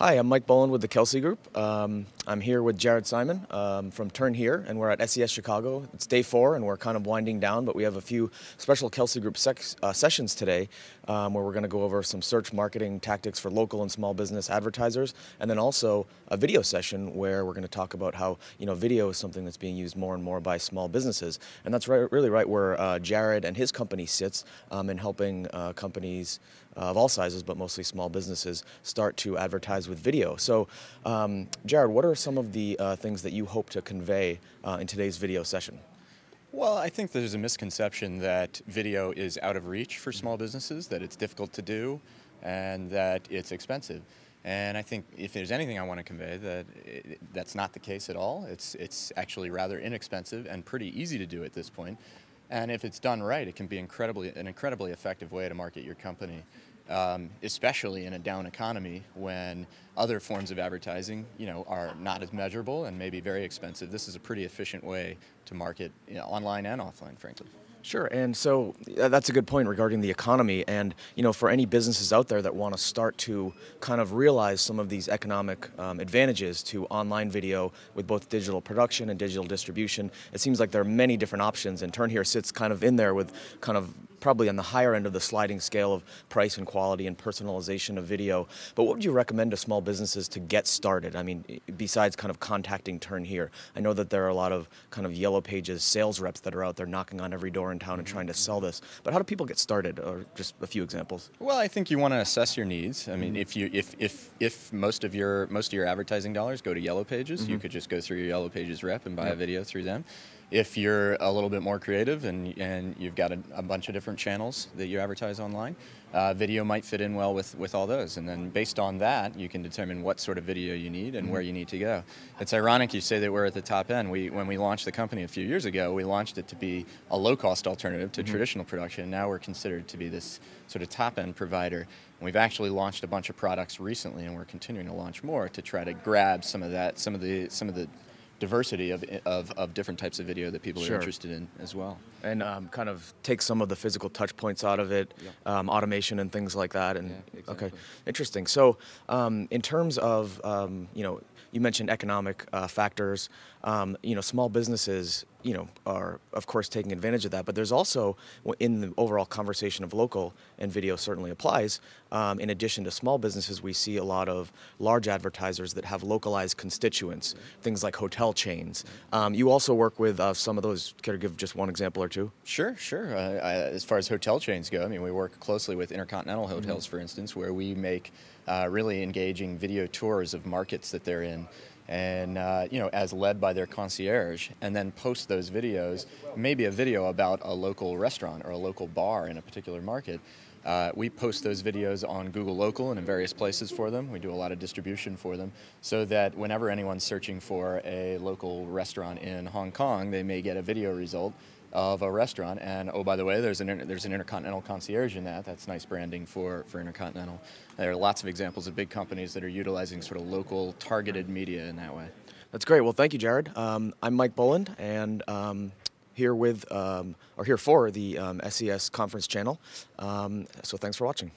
Hi, I'm Mike Boland with the Kelsey Group. I'm here with Jerod Simon from TurnHere, and we're at SES Chicago. It's day 4, and we're kind of winding down, but we have a few special Kelsey Group sessions today where we're going to go over some search marketing tactics for local and small business advertisers, and then also a video session where we're going to talk about how video is something that's being used more and more by small businesses, and that's really right where Jerod and his company sits in helping companies of all sizes, but mostly small businesses, start to advertise with video. So, Jerod, what are some of the things that you hope to convey in today's video session? Well, I think there's a misconception that video is out of reach for small businesses, that it's difficult to do, and that it's expensive. And I think if there's anything I want to convey, that's not the case at all. It's actually rather inexpensive and pretty easy to do at this point. And if it's done right, it can be an incredibly effective way to market your company, especially in a down economy when other forms of advertising, are not as measurable and maybe very expensive. This is a pretty efficient way to market, online and offline, frankly. Sure, and so that's a good point regarding the economy, and for any businesses out there that want to start to kind of realize some of these economic advantages to online video with both digital production and digital distribution, it seems like there are many different options, and TurnHere sits kind of in there with kind of probably on the higher end of the sliding scale of price and quality and personalization of video. But what would you recommend to small businesses to get started? I mean, besides kind of contacting TurnHere, I know that there are a lot of kind of Yellow Pages sales reps that are out there knocking on every door in town and trying to sell this. But how do people get started? Or just a few examples. Well, I think you want to assess your needs. I mean, if most of your advertising dollars go to Yellow Pages, you could just go through your Yellow Pages rep and buy a video through them. If you're a little bit more creative and you've got a bunch of different channels that you advertise online, video might fit in well with all those. And then based on that, you can determine what sort of video you need and where you need to go. It's ironic you say that we're at the top end. When we launched the company a few years ago, we launched it to be a low-cost alternative to traditional production. Now we're considered to be this sort of top-end provider. And we've actually launched a bunch of products recently, and we're continuing to launch more to try to grab some of the diversity of different types of video that people are interested in as well. And kind of take some of the physical touch points out of it, automation and things like that. And exactly. Okay, interesting. So in terms of, you mentioned economic factors, small businesses, are of course taking advantage of that, but there's also, in the overall conversation of local, and video certainly applies, in addition to small businesses, we see a lot of large advertisers that have localized constituents, things like hotel chains. You also work with some of those. Care to give just one example or two? Sure. As far as hotel chains go, I mean, we work closely with Intercontinental Hotels, for instance, where we make really engaging video tours of markets that they're in, and as led by their concierge, and then post those videos, maybe a video about a local restaurant or a local bar in a particular market. We post those videos on Google Local and in various places for them. We do a lot of distribution for them, so that whenever anyone's searching for a local restaurant in Hong Kong, they may get a video result of a restaurant, and oh, by the way, there's an Intercontinental concierge in that. That's nice branding for Intercontinental. There are lots of examples of big companies that are utilizing sort of local targeted media in that way. That's great. Well, thank you, Jerod. I'm Mike Boland, and here for the SES conference channel. So thanks for watching.